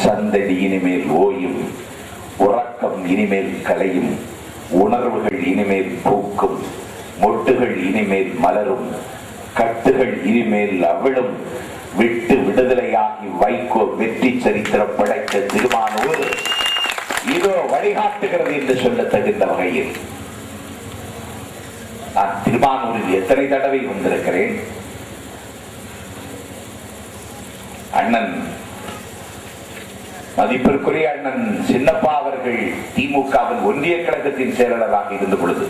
சந்தடி இனிமேல் ஓயும், உறக்கம் இனிமேல் கலையும், உணர்வுகள் இனிமேல் பூக்கும், மொட்டுகள் இனிமேல் மலரும், கட்டுகள் இனிமேல் அவிழும், விட்டு விடுதலையாகி வைகோ வெற்றி சரித்திரம் படைத்த திருமானூர் இதோ வழிகாட்டுகிறது என்று சொல்ல தகுந்த வகையில் நான் திருமானூரில் எத்தனை தடவை வந்திருக்கிறேன். அண்ணன் மதிப்பிற்குரிய அண்ணன் சின்னப்பா அவர்கள் திமுகவின் ஒன்றிய கழகத்தின் செயலாளராக இருந்த பொழுது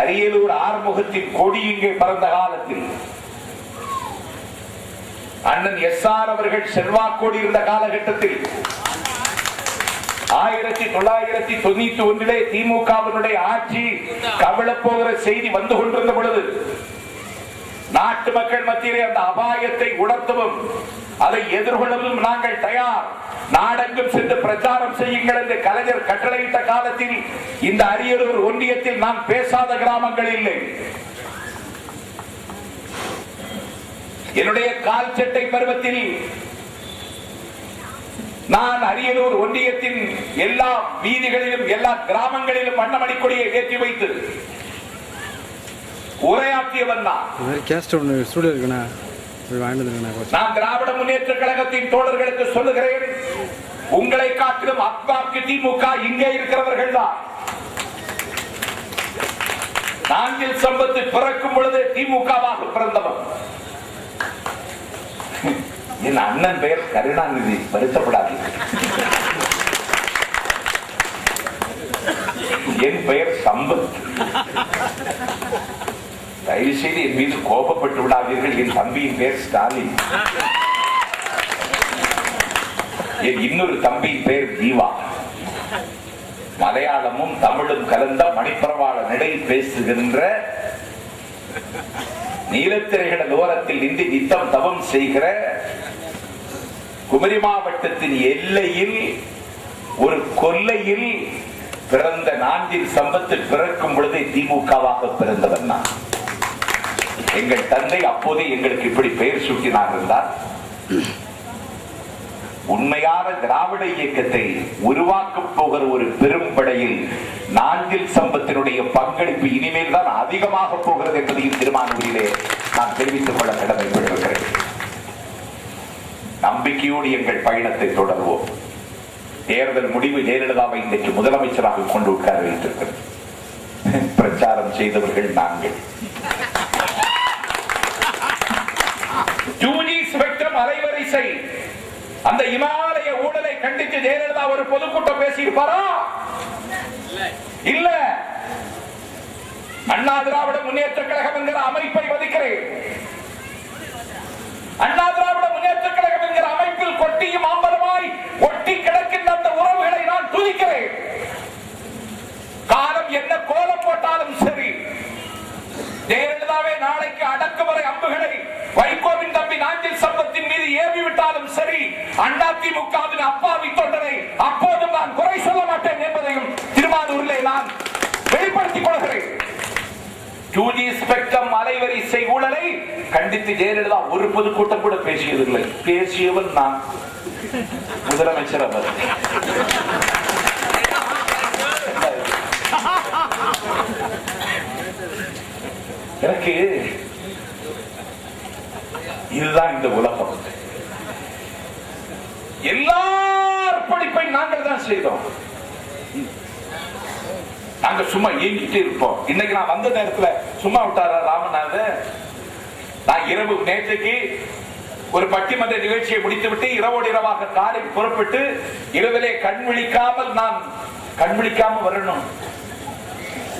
அரியலூர் ஆறுமுகத்தின் கொடி இங்கே பறந்த காலத்தில் அண்ணன் எஸ்ஆர் அவர்கள் செல்வாக்கோடு இருந்த காலகட்டத்தில் 1991 திமுகவினுடைய ஆட்சி கவிழப்போகிற செய்தி வந்து கொண்டிருந்த பொழுது நாட்டு மக்கள் மத்தியிலே அந்த அபாயத்தை உணர்த்தவும் அதை எதிர்கொள்ளவும் நாங்கள் தயார், நாடெங்கும் சென்று பிரச்சாரம் செய்யுங்கள் என்று கலைஞர் கட்டளையிட்ட காலத்தில் இந்த அரியலூர் ஒன்றியத்தில் நான் பேசாத கிராமங்கள் இல்லை. என்னுடைய கால் சட்டை பருவத்தில் நான் அரியலூர் ஒன்றியத்தின் எல்லா வீதிகளிலும் எல்லா கிராமங்களிலும் வண்ணமணி கொடியை ஏற்றி வைத்து உரையாற்றியவன் நான் திராவிட முன்னேற்ற கழகத்தின் தோழர்களுக்கு சொல்லுகிறேன், உங்களை காட்டிலும் அப்பாக்கு திமுக இங்கே இருக்கிறவர்கள் தான். நாஞ்சில் சம்பத்து பிறக்கும் பொழுது திமுகவாக பிறந்தவன். என் அண்ணன் பெயர் கருணாநிதி, வருத்தப்படாது. என் பெயர் சம்பத். தயவு செய்து என் மீது கோபப்பட்டு விடாதீர்கள். என் தம்பியின் பெயர் ஸ்டாலின். என் இன்னொரு தம்பியின் பெயர் ஜீவா. மலையாளமும் தமிழும் கலந்த மணிப்பிரவாள நடை பேசுகின்ற, நீலத்திரைகள் ஓரத்தில் நின்று நித்தம் தவம் செய்கிற, குமரி மாவட்டத்தின் எல்லையில் ஒரு கொல்லையில் பிறந்த நாஞ்சில் சம்பத்து பிறக்கும் பொழுதே திமுகவாக பிறந்தவன் நான். எங்கள் தந்தை அப்போதே எங்களுக்கு இப்படி பெயர் சூட்டினார் என்றால், உண்மையான திராவிட இயக்கத்தை உருவாக்கப் போகிற ஒரு பெரும்படையில் நாஞ்சில் சம்பத்தினுடைய பங்களிப்பு இனிமேல் தான் அதிகமாக போகிறது என்பதையும் திருமானூரிலே நான் தெரிவித்துக் கொள்ள கடமைப்பட்டிருக்கிறேன். நம்பிக்கையோடு எங்கள் பயணத்தை தொடர்வோம். தேர்தல் முடிவு ஜெயலலிதாவை இன்றைக்கு முதலமைச்சராக கொண்டு உட்கார வைத்திருக்கிறேன். பிரச்சாரம் செய்தவர்கள் நாங்கள். 2G ஸ்பெக்ட்ரம் அலைவரிசை அந்த இமாலய ஊழலை கண்டித்து ஜெயலலிதா ஒரு பொதுக்கூட்டம் பேசியிருப்பாரா? இல்ல. அண்ணா திராவிட முன்னேற்ற கழகம் என்கிற அமைப்பை வதிக்கிறேன். அண்ணா திராவிட முன்னேற்ற கழகம் என்கிற அமைப்பில் கொட்டியும் ஆம்பலமாய் ஒட்டி கிடக்கின்ற அந்த உறவுகளை நான் துதிக்கிறேன். காலம் என்ன கோலம் போட்டாலும் சரி, ஜெயலலிதாவே நாளைக்கு அடக்குமுறை அம்புகளை வைகோவின் தம்பி நாஞ்சில் சம்பத்தின் மீது ஏவி விட்டாலும் சரி, அதிமுகவின் அப்பாவி தொண்டரை அப்போதும் நான் குறை சொல்ல மாட்டேன் என்பதையும் திருமானூரிலே நான் வெளிப்படுத்திக் கொள்கிறேன். 2G ஸ்பெக்ட்ரம் அலைவரிசை ஊழலை கண்டித்து ஜெயலலிதா ஒரு பொதுக்கூட்டம் கூட பேசியதில்லை. பேசியவன் நான், முதலமைச்சர் அவர். எனக்கு இதுதான் இந்த உலகம். எல்லா படிப்பை நாங்கள் தான் செய்தோம். நாங்க சும்மா ஏங்கிட்டே இருப்போம். இன்னைக்கு நான் வந்த நேரத்துல சும்மா விட்டாரா ராமநாதன்? நான் இரவு நேற்றைக்கு ஒரு பட்டிமன்ற நிகழ்ச்சியை முடித்துவிட்டு இரவோடு இரவாக காரில் புறப்பட்டு இரவிலே கண் விழிக்காம வரணும்.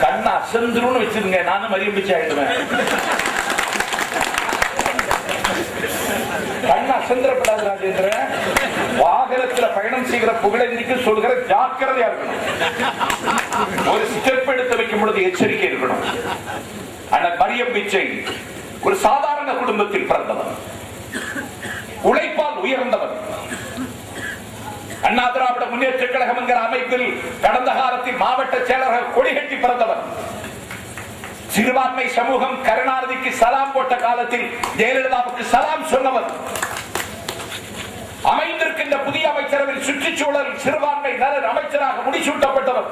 கண்ணை அசந்துருன்னு வச்சிருங்க, நானும் மரியம் பிச்சை ஆயிடுவேன். கண்ண அசந்திரப்படாது ராஜேந்திர. வாகனத்தில் பயணம் செய்கிற புகழேந்திக்கு சொல்கிற ஜாக்கிரதையா இருக்கணும். ஒரு ஸ்டெப் எடுத்து வைக்கும் பொழுது எச்சரிக்கை இருக்கணும். அண்ணன் மரியம் பிச்சை ஒரு சாதாரண குடும்பத்தில் பிறந்தவன், உழைப்பால் உயர்ந்தவன். அண்ணா திராவிட முன்னேற்ற கழகம் என்கிற அமைப்பில் கடந்த காலத்தில் மாவட்ட செயலர்கள் கொடிகட்டி பிறந்தவன். சிறுபான்மை சமூகம் கருணாநிதிக்கு சலாம் போட்ட காலத்தில் ஜெயலலிதாவுக்கு சலாம் சொன்னவர். சுற்றுச்சூழல் சிறுபான்மை நலன் அமைச்சராக முடிசூட்டப்பட்டவர்.